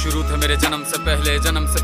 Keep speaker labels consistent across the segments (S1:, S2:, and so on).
S1: शुरू थे मेरे जन्म से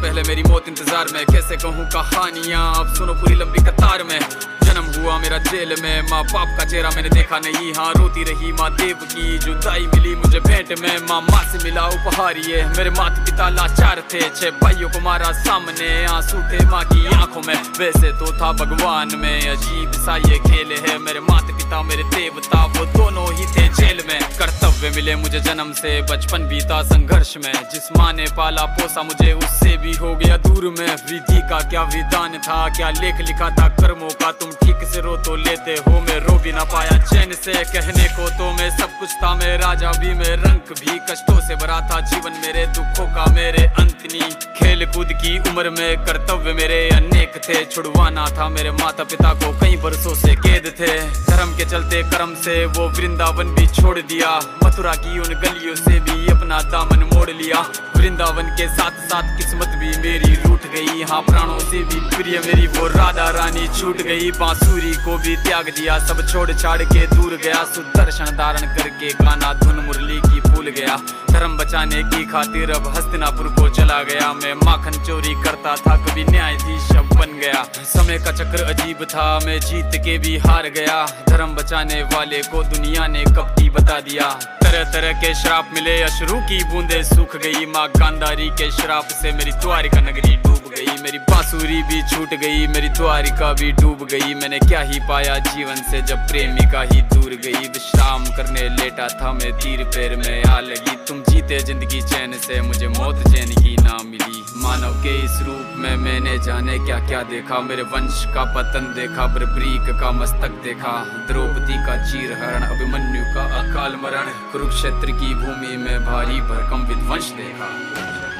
S1: पहले मेरी मौत इंतजार में। कैसे कहूँ कहानियाँ, अब सुनो पूरी लंबी कतार में। जन्म हुआ मेरा जेल में, माँ बाप का चेहरा मैंने देखा नहीं। हाँ रोती रही माँ देव की, जुदाई मिली मुझे भेंट में। माँ से मिला उपहार ये, मेरे माता पिता लाचार थे। 6 भाइयों को मारा सामने, आंसू थे माँ की आंखों में। वैसे तो था भगवान में, अजीब सा ये खेल है। मेरे माता पिता मेरे देवता, वो दोनों ही थे जेल में। कर्तव्य मिले मुझे जन्म से, बचपन बीता संघर्ष में। जिस माँ ने पाला पोसा मुझे, उससे भी हो गया दूर में। विधि का क्या विधान था, क्या लेख लिखा था कर्मों का। तुम ठीक से रो तो लेते हो, मैं रो भी ना पाया चैन से। कहने को तो मैं सब कुछ था, मैं राजा भी, मैं रंक भी। कष्टों से भरा था जीवन मेरे, दुखों का मेरे अंत नहीं। खेल कूद की उम्र में कर्तव्य मेरे अनेक थे। छुड़वाना था मेरे माता पिता को, कई बरसों से कैद थे। धर्म के चलते कर्म से वो वृंदावन भी छोड़ दिया। मथुरा की उन गलियों से भी अपना दामन मोड़ लिया। वृंदावन के साथ साथ किस्मत भी मेरी रूठ गई। हाँ प्राणों से भी प्रिय मेरी वो राधा रानी छूट गई। बांसुरी को भी त्याग दिया, सब छोड़ छाड़ के दूर गया। सुदर्शन धारण करके गाना धुन मुरली की भूल गया। धर्म बचाने की खातिर अब हस्तिनापुर को चला गया। मैं माखन चोरी करता था, कभी न्यायाधीश अब बन गया। समय का चक्र अजीब था, मैं जीत के भी हार गया। धर्म बचाने वाले को दुनिया ने कपटी बता दिया। तरह तरह के श्राप मिले, अश्रु की बूंदे सूख गई। माँ गांधारी के श्राप से मेरी द्वारिका नगरी डूब गई। मेरी बांसुरी भी छूट गई, मेरी द्वारिका भी डूब गई। मैंने क्या ही पाया जीवन से, जब प्रेमिका ही दूर गई। विश्राम करने लेटा था मैं, तीर पैर में आ लगी। तुम जीते जिंदगी चैन से, मुझे मौत चैन की ना मिली। मानव के इस रूप में मैंने जाने क्या क्या देखा। मेरे वंश का पतन देखा, बर्बरीक का मस्तक देखा। द्रौपदी का चीरहरण, अभिमन्यु का अकाल मरण। कुरुक्षेत्र की भूमि में भारी भरकम विध्वंस देखा।